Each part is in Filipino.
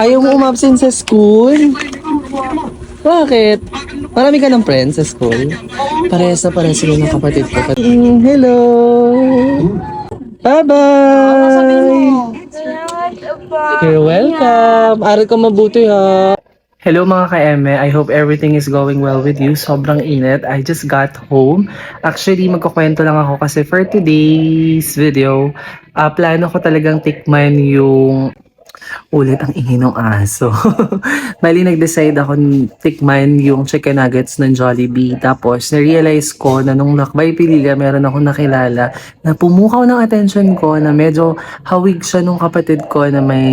Ayaw mo umabsent sa school? Bakit? Marami ka ng friends sa school? Parehas na parehas sila ng kapatid ko. Hello! Bye-bye! You're welcome! Aral ka mabuti ha! Hello mga ka-eme, I hope everything is going well with you. Sobrang init. I just got home. Actually, magkukwento lang ako kasi for today's video, plano ko talagang tikman yung ulit ang ingay ng aso. Bali, nag-decide ako tikman yung chicken nuggets ng Jollibee. Tapos, na-realize ko na nung lakbay Pilila, meron akong nakilala na pumukaw ng attention ko na medyo hawig siya nung kapatid ko na may,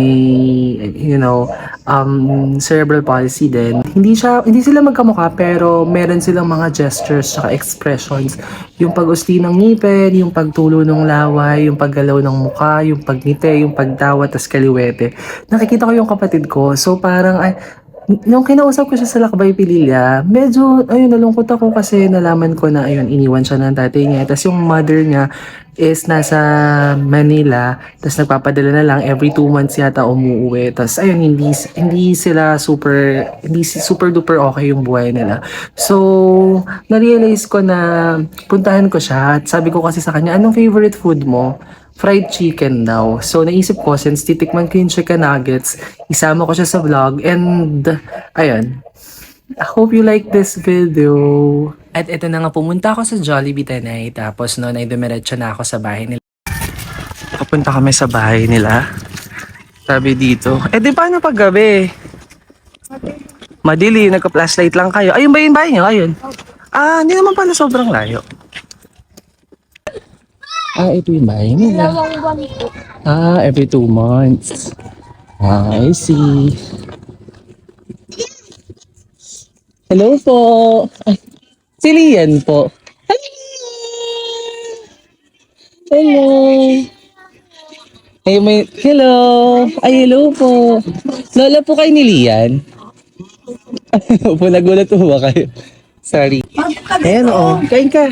cerebral palsy din. Hindi sila magkamukha pero meron silang mga gestures at expressions. Yung pag-usti ng ngipin, yung pagtulo ng laway, yung paggalaw ng mukha, yung pagngiti, yung pagtawa, tas kaliwete. Nakikita ko yung kapatid ko. So parang, nung kinausap ko siya sa Lakbay Pilila, medyo, nalungkot ako kasi nalaman ko na, iniwan siya ng tatay niya. Tapos yung mother niya is nasa Manila. Tapos nagpapadala na lang every 2 months yata umuwi. Tapos hindi super duper okay yung buhay nila. So, na-realize ko na puntahan ko siya. At sabi ko kasi sa kanya, anong favorite food mo? Fried chicken daw. So, naisip ko, since titikman ko yung chicken nuggets, isama ko siya sa vlog. And, ayun. I hope you like this video. At ito na nga, pumunta ako sa Jollibee Tanay. Tapos noon ay dumiretso na ako sa bahay nila. Papunta kami sa bahay nila. Sabi dito, di paano pag gabi? Madili, nagka-flashlight lang kayo. Ayun ba yung bahay nyo? Ayun. Hindi naman pala sobrang layo. Ito yung bahay nila. Every 2 months. I see. Hello po. Si Lian po. Hello. Hello. Hello po. Lola po kayo ni Lian? Opo, nagulat po ba kayo? Sorry. Ayan o. Kain ka.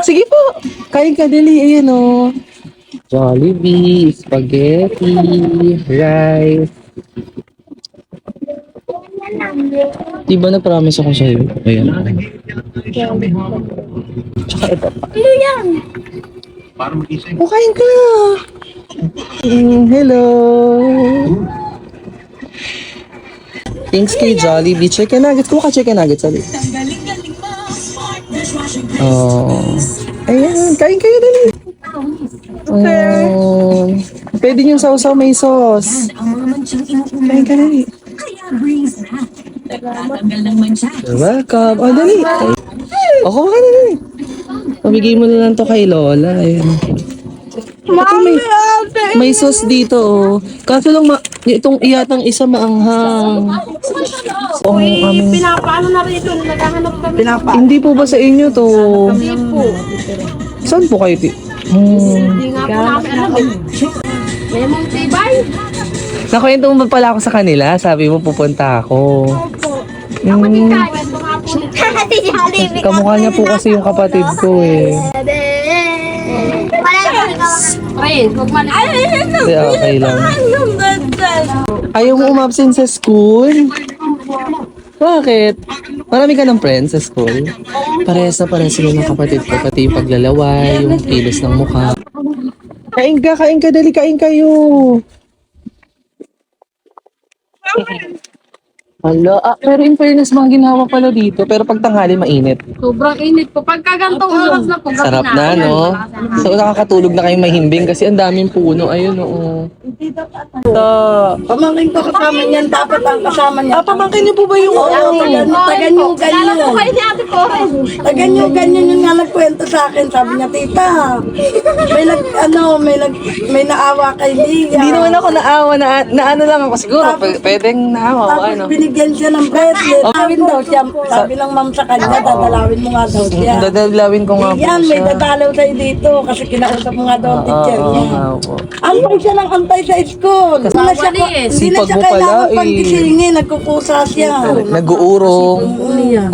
Sige po. Kain ka, dali. Ayan o. Jollibee, spaghetti, rice. Diba na-promise ako sa'yo? Ayan. Tsaka ito pa. Ano yan? Kain ka. Hello. Thanks kay Jollibee. Chicken nuggets. Kuha ka chicken nuggets. Sabi. Ayan. Kain kayo dali. Pwede nyo sausaw may sauce. Kain ka dali. You're welcome. Dali. Kuha ka dali. Pabigay mo na lang to kay Lola. Ayan. Ito may sauce dito Kaso lang itong iyatang isa maanghang. Pinapaano na rito, naghahanap kami. Hindi po ba sa inyo to? Hindi po. Saan po kayo? Hindi nga po namin alam Lemon tibay. Nakwento mo ba pala ako sa kanila? Sabi mo pupunta ako. Ako din kaya, ito nga po. Kamukha niya po kasi yung kapatid ko Okay lang. Ayaw mo umabsent sa school? Bakit? Marami ka ng friends sa school? Parehas na parehas sila ng kapatid ko. Pati yung paglalaway, yung kilos ng mukha. Kain ka, dali, kain kayo. Hala, pero in fairness, mga ginawa pala dito. Pero pag tanghali, mainit. Sobrang init po. Pagka gantong oras na po. Sarap na, no? So, nakakatulog na kayong mahimbing kasi ang daming puno. Ayun, Pamangkin ko kasama niyan, dapat ang kasama niya. Pamangkin niyo po ba yung Taga-nyugan Ako kayo ni ate ko. Taga-nyugan yung nga nagkwento sa akin. Sabi niya, tita, may naawa kay Lia. Hindi naman ako naawa, na ano lang ako. Siguro, pwedeng naawa. Tapos binigyan siya ng bracelet. Sabi daw siya, sabi ng ma'am sa kanya, dadalawin mo nga daw siya. Dadalawin ko nga po Yan, may siya. dadalaw tayo dito kasi kinausap mo nga daw ang teacher niya. Opo. Antay siya ng antay sa sa school. Hindi na siya, Walis. hindi na Sipag siya mo pala, kailangan eh. paggisingin. Nagkukusa siya. Nag-uurong.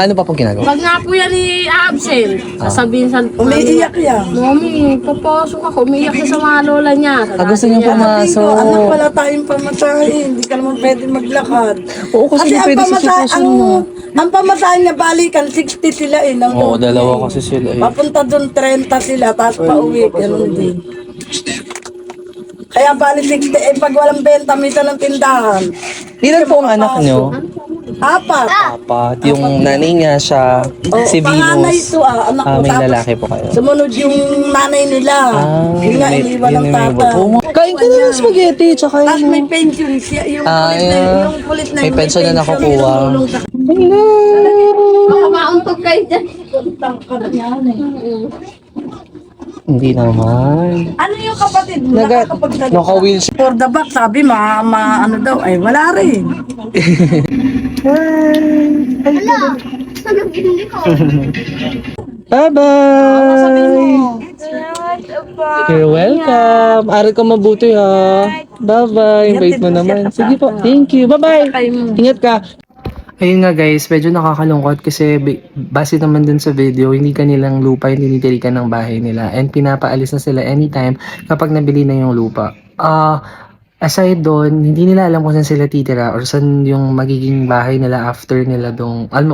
Ano pa pong ginagawa? Pag nga po yan i-absent, sasabihin sa... Umiiyak yan. Mami, papasok ako. Umiiyak siya sa mga lola niya. Gusto niyo Sabi ko, pumasok. anak, wala tayong pamasahe. Hindi ka naman pwede maglakad. Oo, kasi hindi pwede sa sitwasyon mo. ang pamasahe niya balikan, 60 sila eh. Ng Oo, Lodi. dalawa kasi sila eh. Papunta doon, 30 sila, tapos pauwi. Ganun din. Kaya bali 60, eh pag walang benta, minsan ng tindahan. Ilan po ang anak niyo? 4. Apat. Yung nanay niya siya, si Panganay Venus. ito anak ko. May Tapos lalaki po kayo. sumunod yung nanay nila. Yun nga, iniwan ng tata. Kain ka na ng spaghetti, tsaka Tapos may pension siya. Yung kulit na yung kulit na may yung pension na nakukuha. yung tulong sa Baka mauntog kayo dyan. tangkad niya. Hindi naman. Ano yung kapatid mo? Nakakapagsalita? Naka-wheelchair. For the back, sabi ano daw, ay wala rin. Bye-bye! You're welcome. Aral ka mabuti ha. Bye-bye. Invite mo naman. Sige po. Thank you. Bye-bye. Ingat ka. Ayun nga guys, medyo nakakalungkot kasi base naman dun sa video, hindi kanilang lupa yung tinitirikan ng bahay nila and pinapaalis na sila anytime kapag nabili na yung lupa. Aside doon, hindi nila alam kung saan sila titira or saan yung magiging bahay nila after nila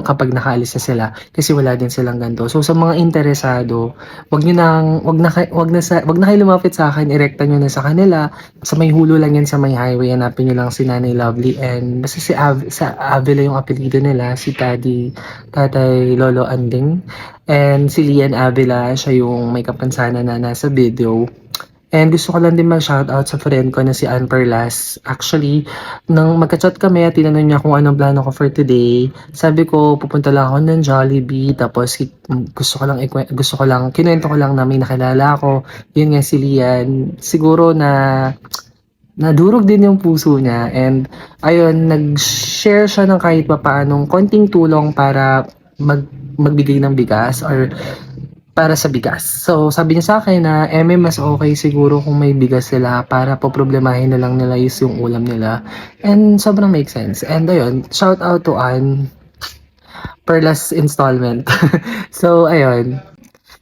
kapag nakaalis na sila kasi wala din silang ganito. So sa mga interesado, wag na kayo lumapit sa akin, irekta nyo na sa kanila. Sa may hulo lang yan sa may highway, hanapin nyo lang si Nanay Lovely and basta sa Avila yung apelido nila, si Tatay Lolo Anding and si Lian Avila, siya yung may kapansanan na nasa video. And gusto ko lang din mag-shoutout sa friend ko na si Ann Perlas. Actually, nang magka-chat kami at tinanong niya kung anong plano ko for today, sabi ko pupunta lang ako ng Jollibee tapos kinuwento ko lang na may nakilala ako. Yun nga si Lian. Siguro na nadurog din yung puso niya and ayun, nag-share siya ng kahit papaanong konting tulong para magbigay ng bigas or para sa bigas. So, sabi niya sa akin na mas okay siguro kung may bigas sila para poproblemahin na lang nila yung ulam nila. And sobrang make sense. And ayun, shout out to Ann Perlas installment. So, ayun.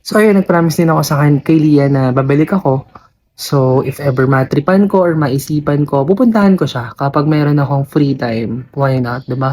Nag-promise din ako kay Lia na babalik ako. So, if ever matripan ko or maisipan ko, pupuntahan ko siya kapag mayroon akong free time. Why not, diba?